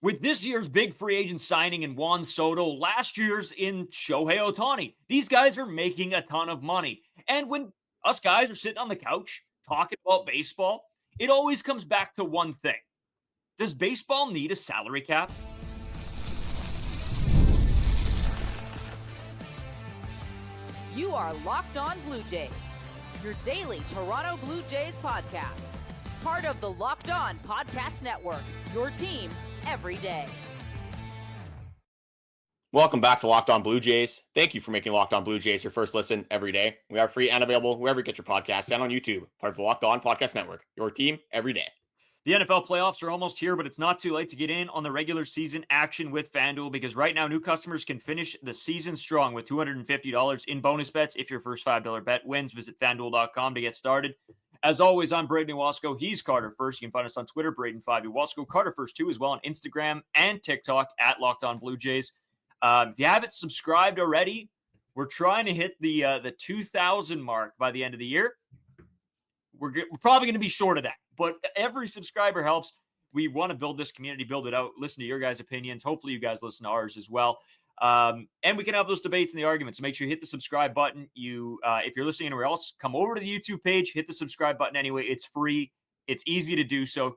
With this year's big free agent signing in Juan Soto, last year's in Shohei Ohtani, these guys are making a ton of money. And when us guys are sitting on the couch talking about baseball, it always comes back to one thing. Does baseball need a salary cap? You are Locked On Blue Jays, your daily Toronto Blue Jays podcast. Part of the Locked On Podcast Network, your team every day. Welcome back to Locked On Blue Jays. Thank you for making Locked On Blue Jays your first listen every day. We are free and available wherever you get your podcasts and on YouTube, part of the Locked On Podcast Network, your team every day. The NFL playoffs are almost here, but it's not too late to get in on the regular season action with FanDuel because right now new customers can finish the season strong with $250 in bonus bets if your first $5 bet wins. Visit FanDuel.com to get started. As always, I'm Braden Iwasko. He's Carter First. You can find us on Twitter, Braden5 Iwasko. Carter First, too, as well on Instagram and TikTok at Locked On Blue Jays. If you haven't subscribed already, we're trying to hit the 2,000 mark by the end of the year. We're probably going to be short of that, but every subscriber helps. We want to build this community, build it out, listen to your guys' opinions. Hopefully you guys listen to ours as well. And we can have those debates and the arguments. So make sure you hit the subscribe button. If you're listening anywhere else, come over to the YouTube page, hit the subscribe button anyway. It's free. It's easy to do so.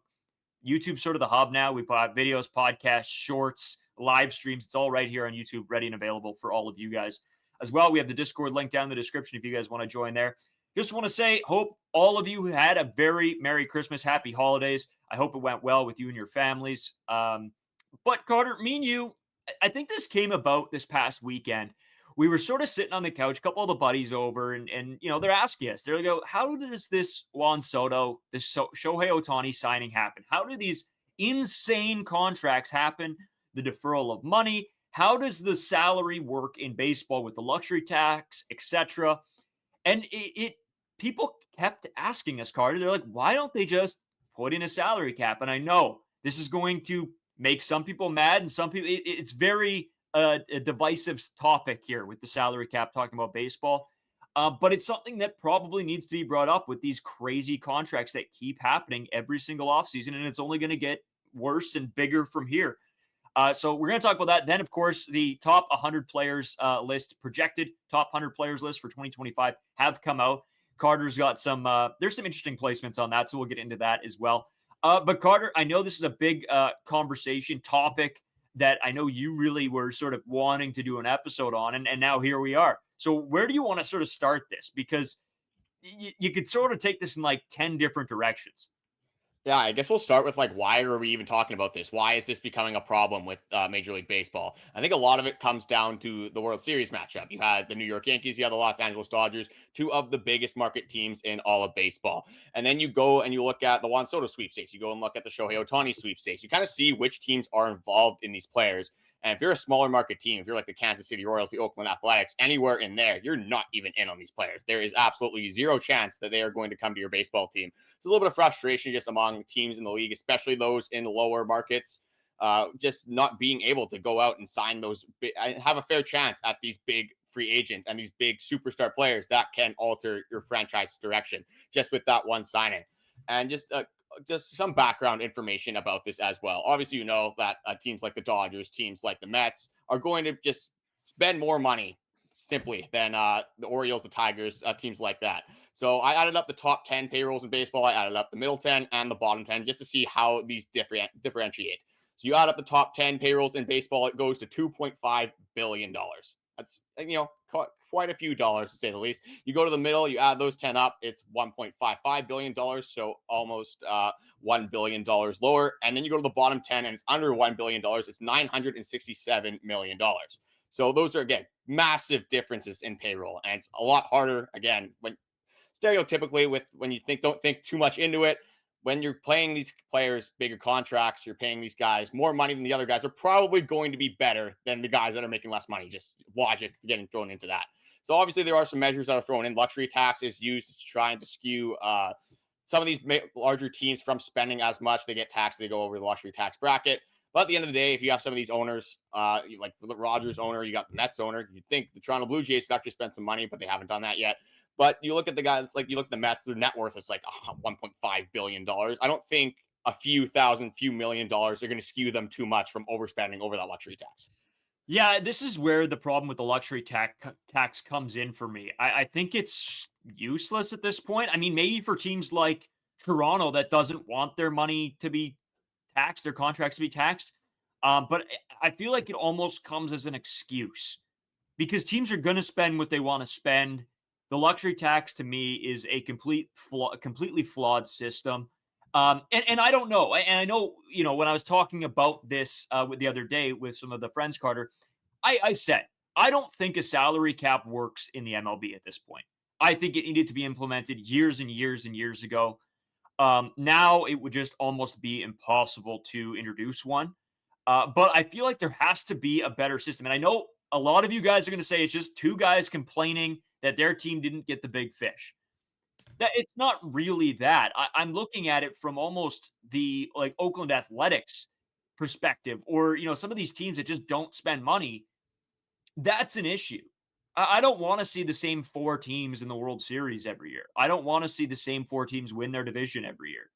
YouTube's sort of the hub now. We put out videos, podcasts, shorts, live streams. It's all right here on YouTube, ready and available for all of you guys. As well, we have the Discord link down in the description if you guys want to join there. Just want to say, hope all of you had a very Merry Christmas, Happy Holidays. I hope it went well with you and your families. But Carter, me and you, I think this came about this past weekend. We were sort of sitting on the couch, a couple of the buddies over, and you know, they're asking us, they're like, how does this Juan Soto, this Shohei Ohtani signing happen? How do these insane contracts happen? The deferral of money? How does the salary work in baseball with the luxury tax, etc.? And people kept asking us, Carter, they're like, why don't they just put in a salary cap? And I know this is going to make some people mad, and some people, it's very a divisive topic here with the salary cap, talking about baseball. But it's something that probably needs to be brought up with these crazy contracts that keep happening every single offseason, and it's only going to get worse and bigger from here. So we're going to talk about that. Then, of course, the top 100 players list, projected top 100 players list for 2025 have come out. Carter's got some, there's some interesting placements on that, so we'll get into that as well. But Carter, I know this is a big conversation topic that I know you really were sort of wanting to do an episode on, and now here we are. So where do you want to sort of start this? Because you could sort of take this in like 10 different directions. Yeah, I guess we'll start with why are we even talking about this? Why is this becoming a problem with Major League Baseball? I think a lot of it comes down to the World Series matchup. You had the New York Yankees, you had the Los Angeles Dodgers, two of the biggest market teams in all of baseball. And then you go and you look at the Juan Soto sweepstakes. You go and look at the Shohei Ohtani sweepstakes. You kind of see which teams are involved in these players. And if you're a smaller market team, if you're like the Kansas City Royals, the Oakland Athletics, anywhere in there, you're not even in on these players. There is absolutely zero chance that they are going to come to your baseball team. There's a little bit of frustration just among teams in the league, especially those in the lower markets, just not being able to go out and sign those, have a fair chance at these big free agents and these big superstar players that can alter your franchise's direction just with that one signing. And just some background information about this as well. Obviously, you know that teams like the Dodgers, teams like the Mets are going to just spend more money simply than the Orioles, the Tigers, teams like that. So I added up the top 10 payrolls in baseball. I added up the middle 10 and the bottom 10 just to see how these differentiate. So you add up the top 10 payrolls in baseball, it goes to $2.5 billion. That's, quite a few dollars to say the least. You go to the middle, you add those 10 up, it's $1.55 billion, so almost $1 billion lower. And then you go to the bottom 10 and it's under $1 billion, it's $967 million. So those are, again, massive differences in payroll. And it's a lot harder, again, when stereotypically when you don't think too much into it, when you're paying these players bigger contracts, you're paying these guys more money than the other guys, are probably going to be better than the guys that are making less money. Just logic getting thrown into that. So obviously there are some measures that are thrown in. Luxury tax is used to try to skew some of these larger teams from spending as much. They get taxed, they go over the luxury tax bracket. But at the end of the day, if you have some of these owners, like the Rogers owner, you got the Mets owner, you'd think the Toronto Blue Jays would actually spend some money, but they haven't done that yet. But you look at the guys, like you look at the Mets, their net worth is like $1.5 billion. I don't think a few thousand, few $1,000,000 are going to skew them too much from overspending over that luxury tax. Yeah, this is where the problem with the luxury tax comes in for me. I think it's useless at this point. I mean, maybe for teams like Toronto that doesn't want their money to be taxed, their contracts to be taxed. But I feel like it almost comes as an excuse because teams are going to spend what they want to spend. The luxury tax to me is a completely flawed system. And I don't know. And I know, when I was talking about this with the other day with some of the friends, Carter, I said, I don't think a salary cap works in the MLB at this point. I think it needed to be implemented years and years and years ago. Now it would just almost be impossible to introduce one. But I feel like there has to be a better system. And I know a lot of you guys are going to say it's just two guys complaining that their team didn't get the big fish. That it's not really that. I'm looking at it from almost the like Oakland Athletics perspective, or some of these teams that just don't spend money. That's an issue. I don't want to see the same four teams in the World Series every year. I don't want to see the same four teams win their division every year.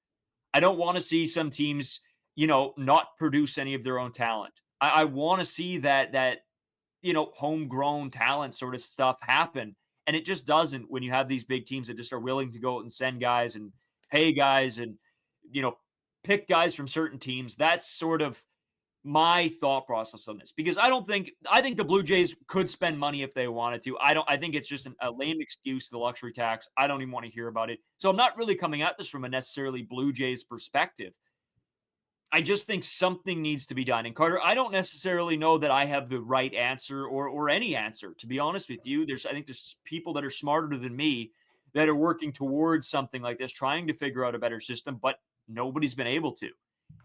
I don't want to see some teams, not produce any of their own talent. I want to see that homegrown talent sort of stuff happen. And it just doesn't when you have these big teams that just are willing to go out and send guys and pay guys and, pick guys from certain teams. That's sort of my thought process on this because I think the Blue Jays could spend money if they wanted to. I think it's just a lame excuse to the luxury tax. I don't even want to hear about it. So I'm not really coming at this from a necessarily Blue Jays perspective. I just think something needs to be done. And Carter, I don't necessarily know that I have the right answer or any answer, to be honest with you. I think there's people that are smarter than me that are working towards something like this, trying to figure out a better system, but nobody's been able to.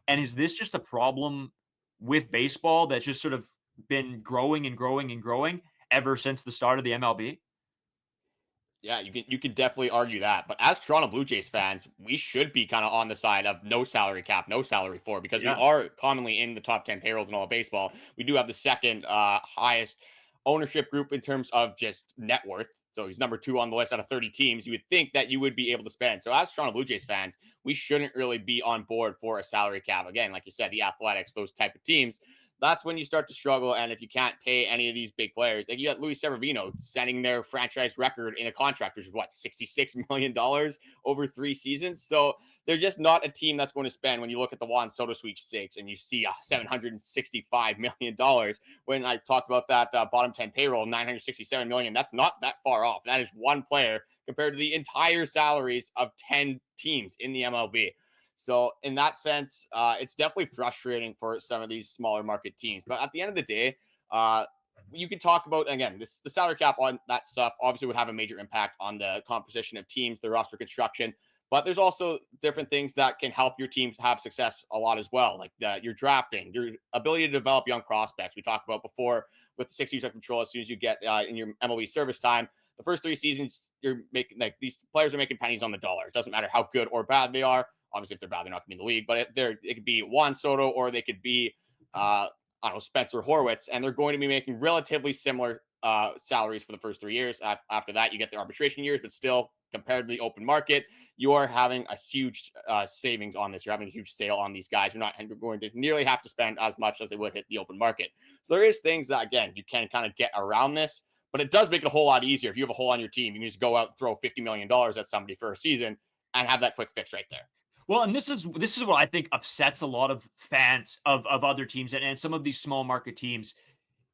And is this just a problem with baseball that's just sort of been growing and growing and growing ever since the start of the MLB? Yeah, you can definitely argue that. But as Toronto Blue Jays fans, we should be kind of on the side of no salary cap, no salary floor, because we Yeah. are commonly in the top 10 payrolls in all of baseball. We do have the second highest ownership group in terms of just net worth. So he's number 2 on the list out of 30 teams. You would think that you would be able to spend. So as Toronto Blue Jays fans, we shouldn't really be on board for a salary cap. Again, like you said, the Athletics, those type of teams. That's when you start to struggle. And if you can't pay any of these big players, like you got Luis Severino setting their franchise record in a contract, which is what, $66 million over 3 seasons. So they're just not a team that's going to spend. When you look at the Juan Soto sweepstakes and you see $765 million, when I talked about that bottom 10 payroll, $967 million, that's not that far off. That is one player compared to the entire salaries of 10 teams in the MLB. So in that sense, it's definitely frustrating for some of these smaller market teams. But at the end of the day, you could talk about, again, the salary cap on that stuff obviously would have a major impact on the composition of teams, the roster construction. But there's also different things that can help your teams have success a lot as well, like your drafting, your ability to develop young prospects. We talked about before with the 6 years of control. As soon as you get in your MLB service time, the first 3 seasons, you're making these players are making pennies on the dollar. It doesn't matter how good or bad they are. Obviously, if they're bad, they're not going to be in the league. But it could be Juan Soto or they could be, I don't know, Spencer Horwitz, and they're going to be making relatively similar salaries for the first 3 years. After that, you get the arbitration years, but still, compared to the open market, you are having a huge savings on this. You're having a huge sale on these guys. You're not going to nearly have to spend as much as they would hit the open market. So there is things that, again, you can kind of get around this, but it does make it a whole lot easier. If you have a hole on your team, you can just go out and throw $50 million at somebody for a season and have that quick fix right there. Well, and this is what I think upsets a lot of fans of other teams and some of these small market teams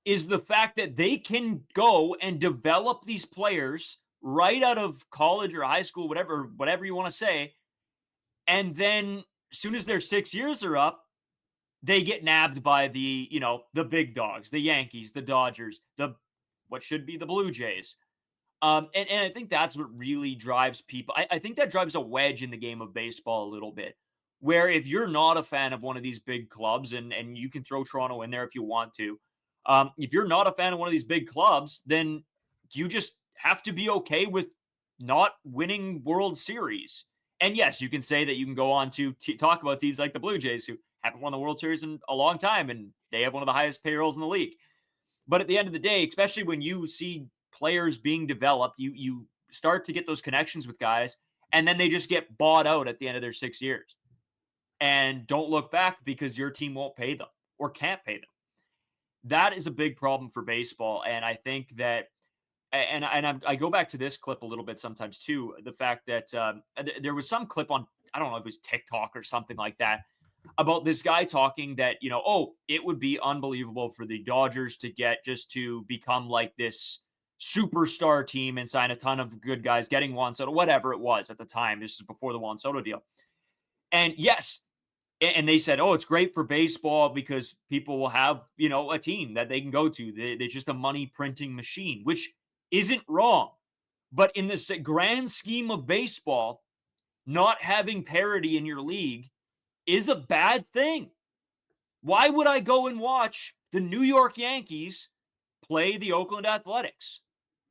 is the fact that they can go and develop these players right out of college or high school, whatever you want to say. And then as soon as their 6 years are up, they get nabbed by the big dogs, the Yankees, the Dodgers, what should be the Blue Jays. And I think that's what really drives people. I think that drives a wedge in the game of baseball a little bit, where if you're not a fan of one of these big clubs, and you can throw Toronto in there if you want to, if you're not a fan of one of these big clubs, then you just have to be okay with not winning World Series. And yes, you can say that you can go on to talk about teams like the Blue Jays who haven't won the World Series in a long time, and they have one of the highest payrolls in the league. But at the end of the day, especially when you see players being developed, you start to get those connections with guys, and then they just get bought out at the end of their 6 years. and don't look back because your team won't pay them or can't pay them. That is a big problem for baseball. And I think that, I go back to this clip a little bit sometimes too. The fact that there was some clip on, I don't know if it was TikTok or something like that, about this guy talking that, oh, it would be unbelievable for the Dodgers to become like this superstar team and sign a ton of good guys, getting Juan Soto, whatever it was at the time. This is before the Juan Soto deal. And yes, and they said, oh, it's great for baseball because people will have, a team that they can go to. They're just a money printing machine, which isn't wrong. But in the grand scheme of baseball, not having parity in your league is a bad thing. Why would I go and watch the New York Yankees play the Oakland Athletics?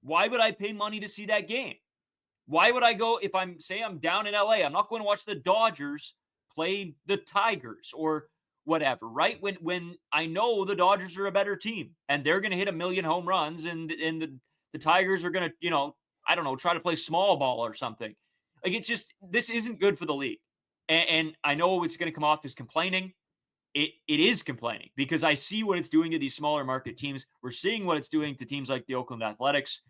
Why would I pay money to see that game? Why would I go if I'm down in LA? I'm not going to watch the Dodgers play the Tigers or whatever, right? When I know the Dodgers are a better team and they're going to hit 1 million home runs and the Tigers are going to, I don't know, try to play small ball or something. Like, it's just, this isn't good for the league. And I know it's going to come off as complaining. It is complaining because I see what it's doing to these smaller market teams. We're seeing what it's doing to teams like the Oakland Athletics.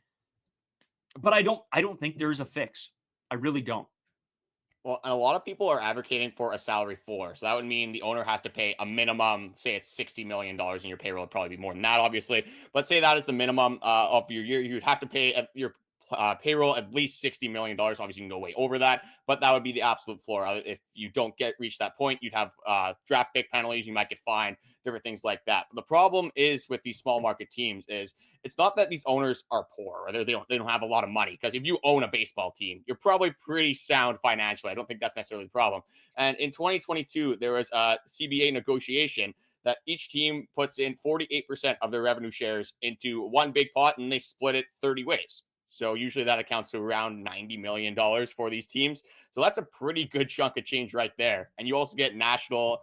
But I don't think there's a fix. I really don't. Well, and a lot of people are advocating for a salary floor. So that would mean the owner has to pay a minimum, say it's $60 million in your payroll. It'd probably be more than that, obviously. But say that is the minimum of your year. You'd have to pay your payroll at least $60 million. Obviously, you can go way over that, but that would be the absolute floor. If you don't reach that point, you'd have draft pick penalties. You might get fined, different things like that. But the problem is with these small market teams is it's not that these owners are poor or they don't have a lot of money. Because if you own a baseball team, you're probably pretty sound financially. I don't think that's necessarily the problem. And in 2022, there was a CBA negotiation that each team puts in 48% of their revenue shares into one big pot, and they split it 30 ways. So usually that accounts to around $90 million for these teams. So that's a pretty good chunk of change right there. And you also get national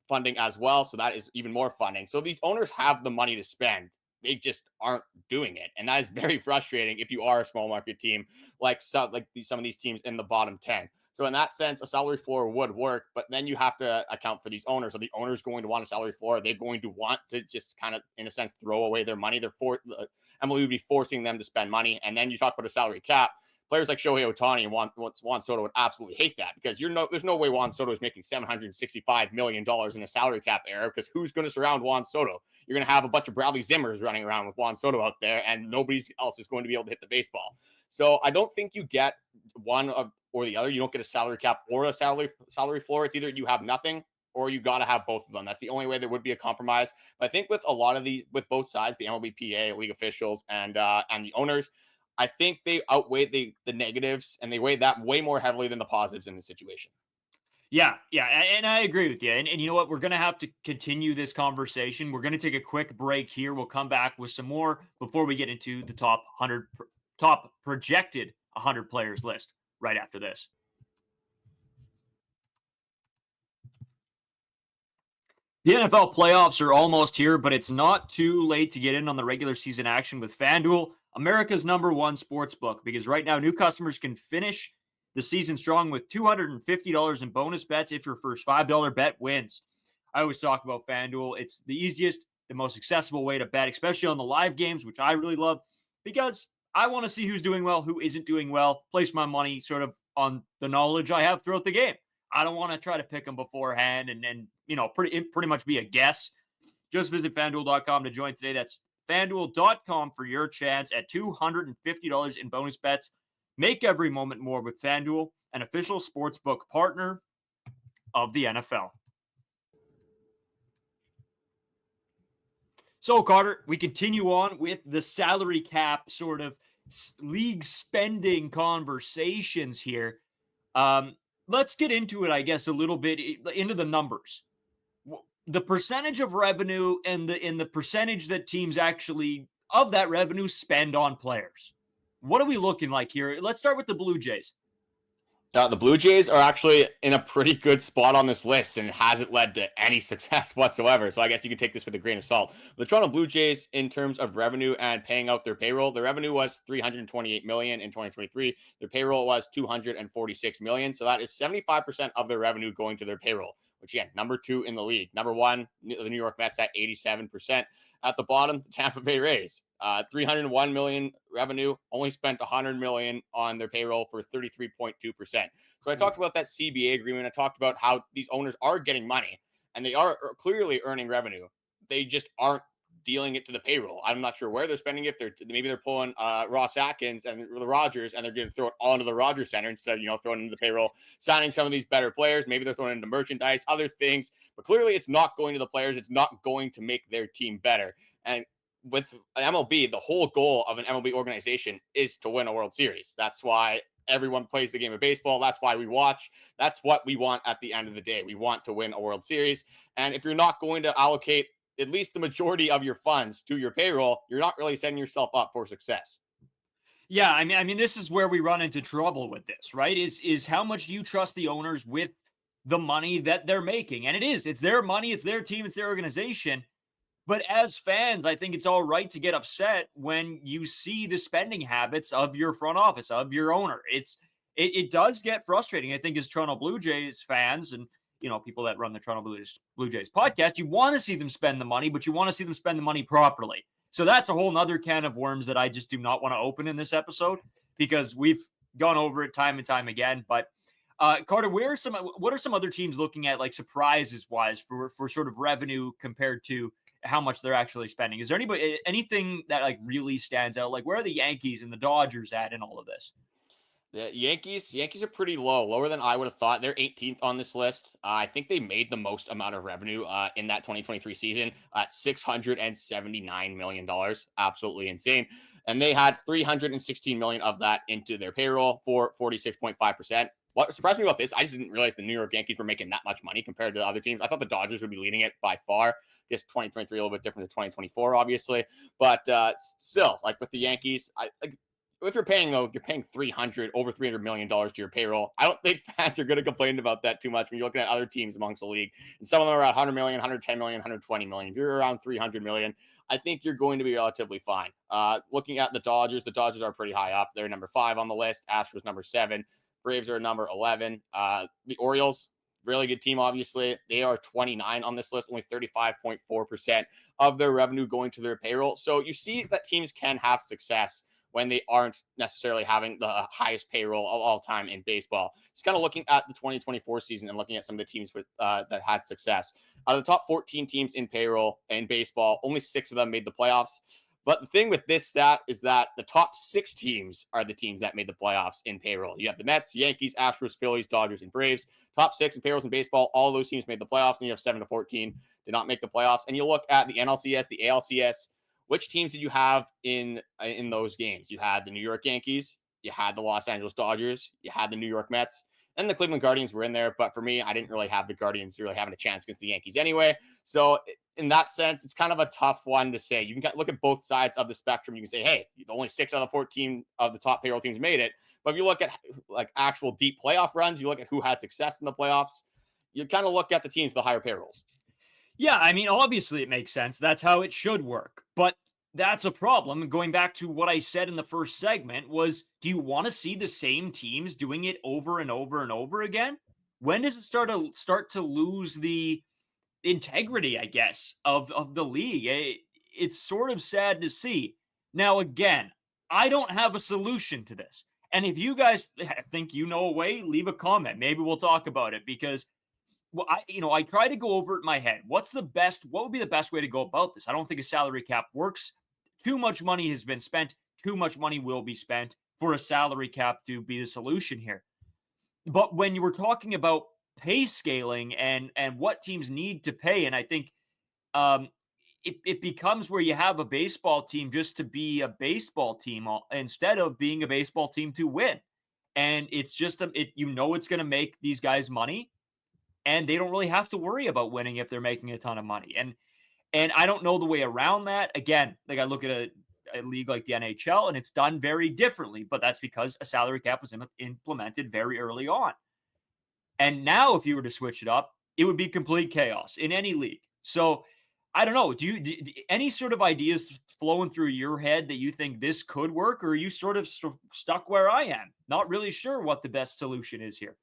funding as well. So that is even more funding. So these owners have the money to spend. They just aren't doing it. And that is very frustrating if you are a small market team like some of these teams in the bottom 10. So in that sense, a salary floor would work, but then you have to account for these owners. Are the owners going to want a salary floor? Are they going to want to just kind of, in a sense, throw away their money? MLB would be forcing them to spend money. And then you talk about a salary cap. Players like Shohei Ohtani and Juan Soto would absolutely hate that because there's no way Juan Soto is making $765 million in a salary cap era because who's going to surround Juan Soto? You're going to have a bunch of Bradley Zimmers running around with Juan Soto out there, and nobody else is going to be able to hit the baseball. So I don't think you get one or the other. You don't get a salary cap or a salary floor. It's either you have nothing or you got to have both of them. That's the only way there would be a compromise. But I think with a lot of these, with both sides, the MLB, PA, league officials, and the owners, I think they outweigh the negatives, and they weigh that way more heavily than the positives in the situation. Yeah, and I agree with you. And you know what? We're going to have to continue this conversation. We're going to take a quick break here. We'll come back with some more before we get into the top projected 100 players list right after this. The NFL playoffs are almost here, but it's not too late to get in on the regular season action with FanDuel, America's #1 sports book, because right now new customers can finish the season strong with $250 in bonus bets if your first $5 bet wins. I always talk about FanDuel. It's the easiest, the most accessible way to bet, especially on the live games, which I really love because I want to see who's doing well, who isn't doing well, place my money sort of on the knowledge I have throughout the game. I don't want to try to pick them beforehand and pretty much be a guess. Just visit FanDuel.com to join today. That's FanDuel.com for your chance at $250 in bonus bets. Make every moment more with FanDuel, an official sportsbook partner of the NFL. So, Carter, we continue on with the salary cap sort of league spending conversations here. Let's get into it, I guess, a little bit into the numbers. The percentage of revenue and the percentage that teams actually of that revenue spend on players. What are we looking like here? Let's start with the Blue Jays. The Blue Jays are actually in a pretty good spot on this list, and it hasn't led to any success whatsoever. So I guess you can take this with a grain of salt. The Toronto Blue Jays, in terms of revenue and paying out their payroll, the revenue was $328 million in 2023. Their payroll was $246 million. So that is 75% of their revenue going to their payroll, which again, number 2 in the league. Number 1, the New York Mets at 87%. At the bottom, the Tampa Bay Rays, $301 million revenue, only spent $100 million on their payroll for 33.2%. So I talked about that CBA agreement. I talked about how these owners are getting money and they are clearly earning revenue. They just aren't dealing it to the payroll. I'm not sure where they're spending it. Maybe they're pulling Ross Atkins and the Rogers, and they're going to throw it all into the Rogers Center instead of throwing into the payroll, signing some of these better players. Maybe they're throwing into merchandise, other things. But clearly, it's not going to the players. It's not going to make their team better. And with MLB, the whole goal of an MLB organization is to win a World Series. That's why everyone plays the game of baseball. That's why we watch. That's what we want at the end of the day. We want to win a World Series. And if you're not going to allocate at least the majority of your funds to your payroll, you're not really setting yourself up for success. Yeah, I mean, this is where we run into trouble with this, right? Is how much do you trust the owners with the money that they're making? And it's their money, it's their team, it's their organization. But as fans, I think it's all right to get upset when you see the spending habits of your front office, of your owner. It does get frustrating. I think as Toronto Blue Jays fans and people that run the Toronto Blue Jays podcast, you want to see them spend the money, but you want to see them spend the money properly. So that's a whole nother can of worms that I just do not want to open in this episode because we've gone over it time and time again. But Carter, what are some other teams looking at, like, surprises wise for sort of revenue compared to how much they're actually spending? Is there anything that like really stands out? Like, where are the Yankees and the Dodgers at in all of this? The Yankees are pretty low, lower than I would have thought. They're 18th on this list. I think they made the most amount of revenue in that 2023 season at $679 million. Absolutely insane. And they had $316 million of that into their payroll for 46.5%. What surprised me about this, I just didn't realize the New York Yankees were making that much money compared to the other teams. I thought the Dodgers would be leading it by far. I guess 2023 a little bit different than 2024, obviously. But still, like with the Yankees, if you're paying over $300 million to your payroll, I don't think fans are going to complain about that too much when you're looking at other teams amongst the league. And some of them are at 100 million, 110 million, 120 million. If you're around 300 million, I think you're going to be relatively fine. Looking at the Dodgers are pretty high up. They're number 5 on the list. Astros number 7. Braves are number 11. The Orioles, really good team, obviously. They are 29 on this list, only 35.4% of their revenue going to their payroll. So you see that teams can have success when they aren't necessarily having the highest payroll of all time in baseball. Just kind of looking at the 2024 season and looking at some of the teams that had success. Out of the top 14 teams in payroll in baseball, only 6 of them made the playoffs. But the thing with this stat is that the top 6 teams are the teams that made the playoffs in payroll. You have the Mets, Yankees, Astros, Phillies, Dodgers, and Braves. Top 6 in payrolls in baseball, all those teams made the playoffs, and you have 7 to 14 did not make the playoffs. And you look at the NLCS, the ALCS, which teams did you have in those games? You had the New York Yankees, you had the Los Angeles Dodgers, you had the New York Mets, and the Cleveland Guardians were in there. But for me, I didn't really have the Guardians really having a chance against the Yankees anyway. So in that sense, it's kind of a tough one to say. You can look at both sides of the spectrum. You can say, hey, only 6 out of the 14 of the top payroll teams made it. But if you look at like actual deep playoff runs, you look at who had success in the playoffs, you kind of look at the teams with the higher payrolls. Yeah, I mean, obviously it makes sense. That's how it should work. But that's a problem. Going back to what I said in the first segment was, do you want to see the same teams doing it over and over and over again? When does it start to lose the integrity, I guess, of the league? It's sort of sad to see. Now, again, I don't have a solution to this. And if you guys think you know a way, leave a comment. Maybe we'll talk about it because I try to go over it in my head. What would be the best way to go about this? I don't think a salary cap works. Too much money has been spent. Too much money will be spent for a salary cap to be the solution here. But when you were talking about pay scaling and what teams need to pay, and I think it becomes where you have a baseball team just to be a baseball team instead of being a baseball team to win. And it's just it's going to make these guys money, and they don't really have to worry about winning if they're making a ton of money. And I don't know the way around that. Again, like I look at a league like the NHL, and it's done very differently. But that's because a salary cap was implemented very early on. And now, if you were to switch it up, it would be complete chaos in any league. So I don't know. Any sort of ideas flowing through your head that you think this could work, or are you sort of stuck where I am, not really sure what the best solution is here?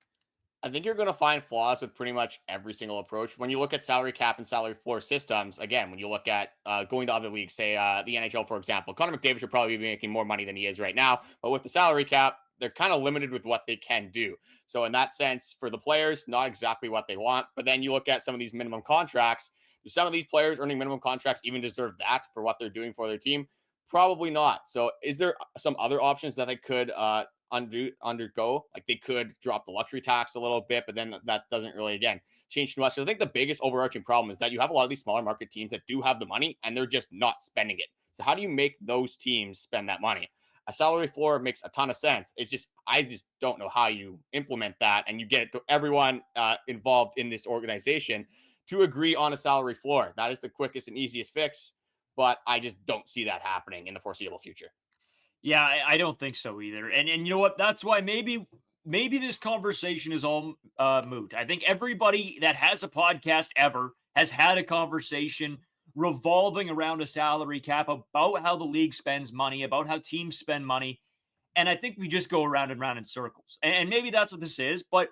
I think you're going to find flaws with pretty much every single approach. When you look at salary cap and salary floor systems, again, when you look at going to other leagues, say the NHL, for example, Connor McDavid should probably be making more money than he is right now. But with the salary cap, they're kind of limited with what they can do. So in that sense, for the players, not exactly what they want. But then you look at some of these minimum contracts. Do some of these players earning minimum contracts even deserve that for what they're doing for their team? Probably not. So is there some other options that they could undergo? Like they could drop the luxury tax a little bit, but then that doesn't really, again, change too much. So I think the biggest overarching problem is that you have a lot of these smaller market teams that do have the money and they're just not spending it. So how do you make those teams spend that money? A salary floor makes a ton of sense. I just don't know how you implement that and you get it to everyone involved in this organization to agree on a salary floor. That is the quickest and easiest fix, but I just don't see that happening in the foreseeable future. Yeah, I don't think so either. And you know what? That's why maybe this conversation is all moot. I think everybody that has a podcast ever has had a conversation revolving around a salary cap about how the league spends money, about how teams spend money. And I think we just go around and round in circles. And maybe that's what this is. But,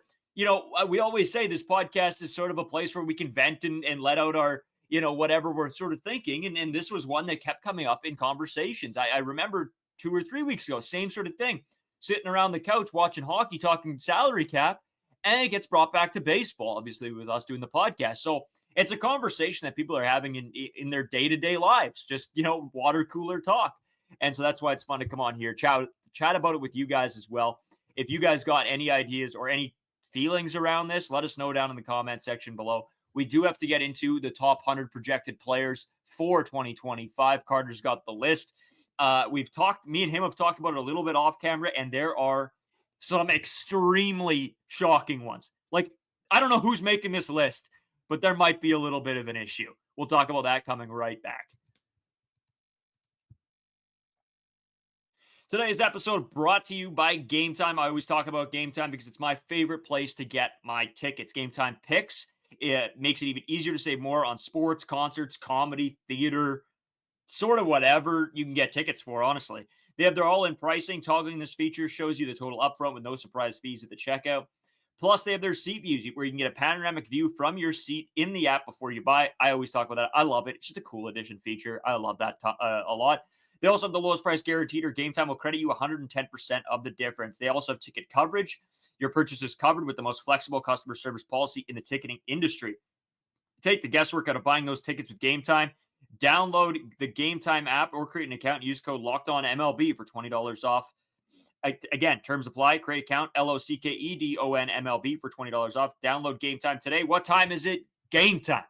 we always say this podcast is sort of a place where we can vent and let out our, whatever we're sort of thinking. And this was one that kept coming up in conversations. I remember 2 or 3 weeks ago, same sort of thing, sitting around the couch watching hockey, talking salary cap, and it gets brought back to baseball, obviously, with us doing the podcast. So it's a conversation that people are having in their day-to-day lives, just, water cooler talk. And so that's why it's fun to come on here, chat about it with you guys as well. If you guys got any ideas or any feelings around this, let us know down in the comment section below. We do have to get into the top 100 projected players for 2025. Carter's got the list. Me and him have talked about it a little bit off camera, and there are some extremely shocking ones. Like, I don't know who's making this list, but there might be a little bit of an issue. We'll talk about that coming right back. Today's episode brought to you by Game Time. I always talk about Game Time because it's my favorite place to get my tickets. Game Time picks. It makes it even easier to save more on sports, concerts, comedy, theater, sort of whatever you can get tickets for, honestly. They have their all-in pricing. Toggling this feature shows you the total upfront with no surprise fees at the checkout. Plus, they have their seat views where you can get a panoramic view from your seat in the app before you buy. I always talk about that. I love it. It's just a cool addition feature. I love that a lot. They also have the lowest price guaranteed, or Game Time will credit you 110% of the difference. They also have ticket coverage. Your purchase is covered with the most flexible customer service policy in the ticketing industry. Take the guesswork out of buying those tickets with Game Time. Download the Game Time app or create an account and use code LOCKEDONMLB for $20 off. Again, terms apply. Create account, LOCKEDONMLB for $20 off. Download Game Time today. What time is it? Game time.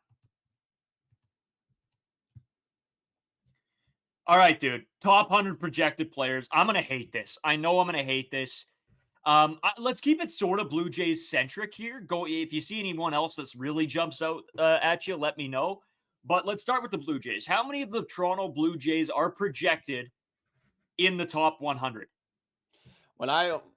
All right, dude. Top 100 projected players. I'm going to hate this. I know I'm going to hate this. Let's keep it sort of Blue Jays centric here. If you see anyone else that's really jumps out at you, let me know. But let's start with the Blue Jays. How many of the Toronto Blue Jays are projected in the top 100?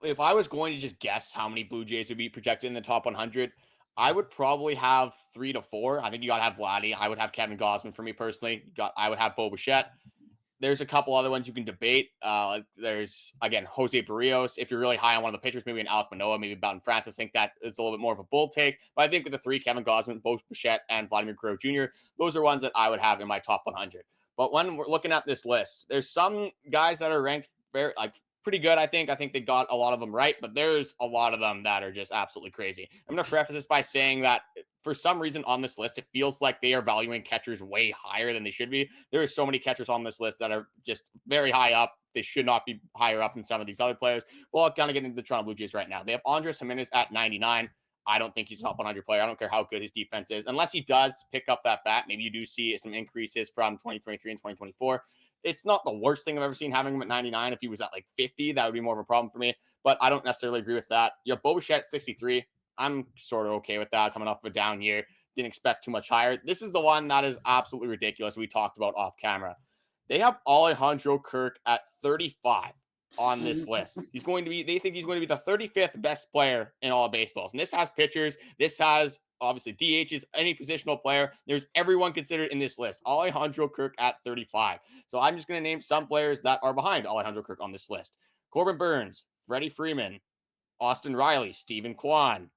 If I was going to just guess how many Blue Jays would be projected in the top 100, I would probably have 3 to 4. I think you got to have Vladdy. I would have Kevin Gausman for me personally. I would have Bo Bichette. There's a couple other ones you can debate. There's, again, Jose Barrios. If you're really high on one of the pitchers, maybe an Alec Manoah, maybe Bowden Francis. I think that is a little bit more of a bold take. But I think with the 3, Kevin Gausman, Bo Bichette, and Vladimir Guerrero Jr., those are ones that I would have in my top 100. But when we're looking at this list, there's some guys that are ranked pretty good, I think. I think they got a lot of them right, but there's a lot of them that are just absolutely crazy. I'm going to preface this by saying that for some reason on this list, it feels like they are valuing catchers way higher than they should be. There are so many catchers on this list that are just very high up. They should not be higher up than some of these other players. Well, I'll kind of get into the Toronto Blue Jays right now. They have Andres Gimenez at 99. I don't think he's a top 100 player. I don't care how good his defense is. Unless he does pick up that bat, maybe you do see some increases from 2023 and 2024. It's not the worst thing I've ever seen having him at 99. If he was at 50, that would be more of a problem for me. But I don't necessarily agree with that. You have Bo Bichette at 63. I'm sort of okay with that, coming off of a down year. Didn't expect too much higher. This is the one that is absolutely ridiculous. We talked about off camera. They have Alejandro Kirk at 35 on this list. They think he's going to be the 35th best player in all of baseballs. And this has pitchers. This has obviously DHs, any positional player. There's everyone considered in this list. Alejandro Kirk at 35. So I'm just going to name some players that are behind Alejandro Kirk on this list. Corbin Burns, Freddie Freeman, Austin Riley, Stephen Kwan,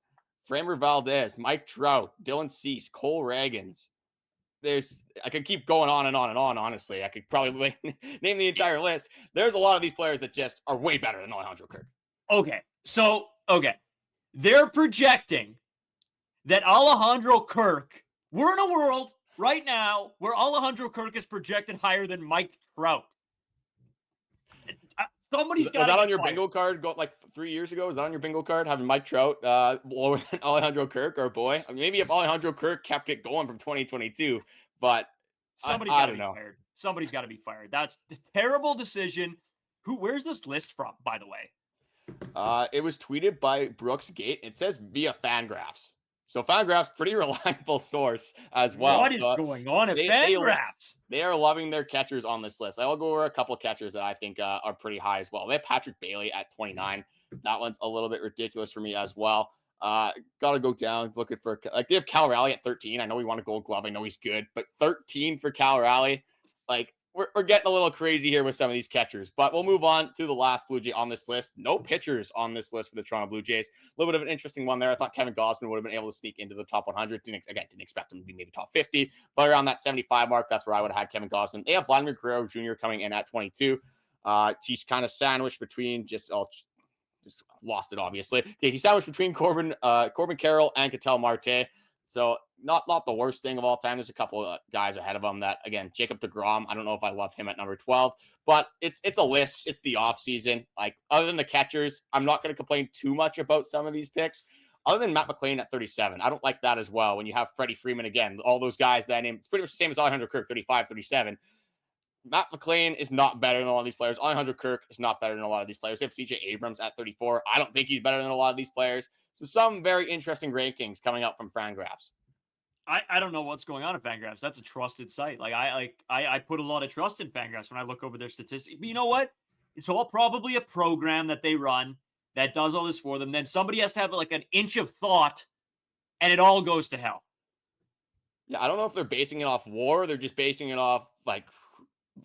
Framber Valdez, Mike Trout, Dylan Cease, Cole Ragans. I could keep going on and on and on, honestly. I could probably name the entire list. There's a lot of these players that just are way better than Alejandro Kirk. Okay. They're projecting that Alejandro Kirk, we're in a world right now where Alejandro Kirk is projected higher than Mike Trout. Somebody's got. Was that on your bingo card? Like 3 years ago? Was that on your bingo card? Having Mike Trout lower than Alejandro Kirk, our boy. I mean, maybe if Alejandro Kirk kept it going from 2022, but somebody's got to be fired. Somebody's got to be fired. That's a terrible decision. Where's this list from, by the way? It was tweeted by Brooks Gate. It says via Fangraphs. So Fangraphs, pretty reliable source as well. What is going on at Fangraphs? They are loving their catchers on this list. I'll go over a couple of catchers that I think are pretty high as well. They have Patrick Bailey at 29. That one's a little bit ridiculous for me as well. Got to go down looking for they have Cal Raleigh at 13. I know we want a Gold Glove. I know he's good, but 13 for Cal Raleigh, we're getting a little crazy here with some of these catchers, but we'll move on to the last Blue Jay on this list. No pitchers on this list for the Toronto Blue Jays. A little bit of an interesting one there. I thought Kevin Gausman would have been able to sneak into the top 100. Didn't expect him to be maybe top 50, but around that 75 mark, that's where I would have had Kevin Gausman. They have Vladimir Guerrero Jr. coming in at 22. He's kind of sandwiched between just lost it, obviously. Okay, he's sandwiched between Corbin Carroll and Ketel Marte. So not the worst thing of all time. There's a couple of guys ahead of him that, again, Jacob deGrom. I don't know if I love him at number 12, but it's a list. It's the offseason. Other than the catchers, I'm not going to complain too much about some of these picks. Other than Matt McLain at 37, I don't like that as well. When you have Freddie Freeman, again, all those guys that I named, it's pretty much the same as Alejandro Kirk, 35, 37. Matt McLain is not better than a lot of these players. Alejandro Kirk is not better than a lot of these players. They have CJ Abrams at 34. I don't think he's better than a lot of these players. So some very interesting rankings coming out from Fangraphs. I don't know what's going on at Fangraphs. That's a trusted site. I put a lot of trust in Fangraphs when I look over their statistics. But you know what? It's all probably a program that they run that does all this for them. Then somebody has to have an inch of thought, and it all goes to hell. Yeah, I don't know if they're basing it off WAR. They're just basing it off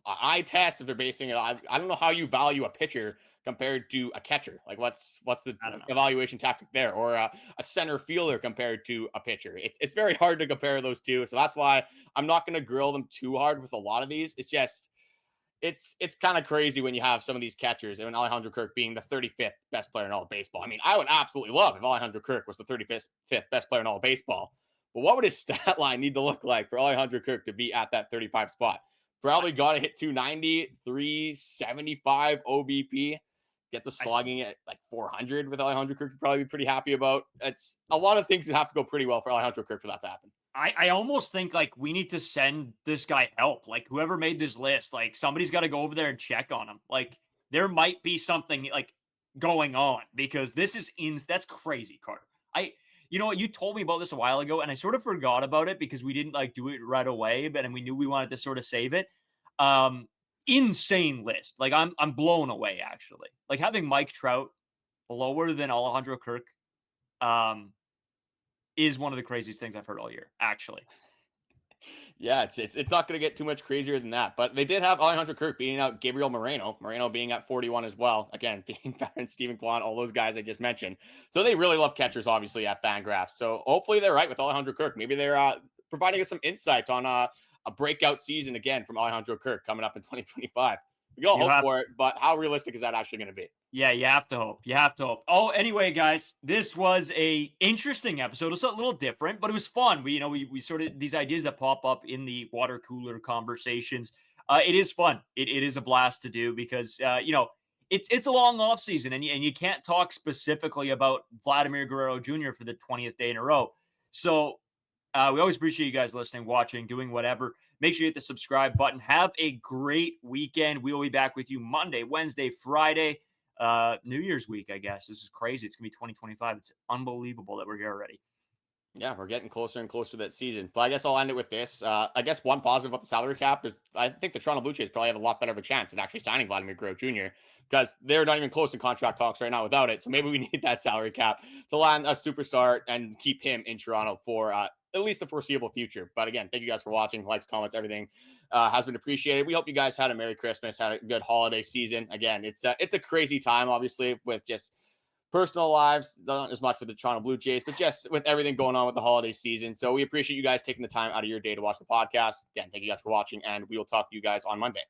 eye test. If they're basing it off, I don't know how you value a pitcher compared to a catcher. What's the evaluation tactic there, or a center fielder compared to a pitcher? It's very hard to compare those two. So that's why I'm not going to grill them too hard with a lot of these. It's just, it's kind of crazy when you have some of these catchers, and Alejandro Kirk being the 35th best player in all of baseball. I mean, I would absolutely love if Alejandro Kirk was the 35th best player in all of baseball. But what would his stat line need to look like for Alejandro Kirk to be at that 35 spot? Probably got to hit 290, 375 OBP. Get the slogging at 400 with Alejandro Kirk. You'd probably be pretty happy about. It's a lot of things that have to go pretty well for Alejandro Kirk for that to happen. I almost think we need to send this guy help. Whoever made this list, somebody's got to go over there and check on him. There might be something going on, because this is that's crazy, Carter. You know what? You told me about this a while ago, and I sort of forgot about it because we didn't do it right away, and we knew we wanted to sort of save it. Insane list. I'm blown away, actually. Having Mike Trout lower than Alejandro Kirk is one of the craziest things I've heard all year, actually. Yeah, it's not going to get too much crazier than that. But they did have Alejandro Kirk beating out Gabriel Moreno being at 41 as well. Again, being better than Stephen Kwan, all those guys I just mentioned. So they really love catchers, obviously, at Fangraphs. So hopefully they're right with Alejandro Kirk. Maybe they're providing us some insight on a breakout season again from Alejandro Kirk coming up in 2025. We can all hope for it, but how realistic is that actually going to be? Yeah, you have to hope. You have to hope. Oh, anyway, guys, this was a interesting episode. It was a little different, but it was fun. We sort of, these ideas that pop up in the water cooler conversations. It is fun. It is a blast to do because it's a long off season, and you can't talk specifically about Vladimir Guerrero Jr. for the 20th day in a row. So we always appreciate you guys listening, watching, doing whatever. Make sure you hit the subscribe button. Have a great weekend. We will be back with you Monday, Wednesday, Friday, New Year's week, I guess. This is crazy. It's going to be 2025. It's unbelievable that we're here already. Yeah, we're getting closer and closer to that season. But I guess I'll end it with this. I guess one positive about the salary cap is I think the Toronto Blue Jays probably have a lot better of a chance at actually signing Vladimir Guerrero Jr. because they're not even close in contract talks right now without it. So maybe we need that salary cap to land a superstar and keep him in Toronto for at least the foreseeable future. But again, thank you guys for watching. Likes, comments, everything has been appreciated. We hope you guys had a Merry Christmas, had a good holiday season. Again, it's a crazy time, obviously, with just personal lives, not as much with the Toronto Blue Jays, but just with everything going on with the holiday season. So we appreciate you guys taking the time out of your day to watch the podcast. Again, thank you guys for watching, and we will talk to you guys on Monday.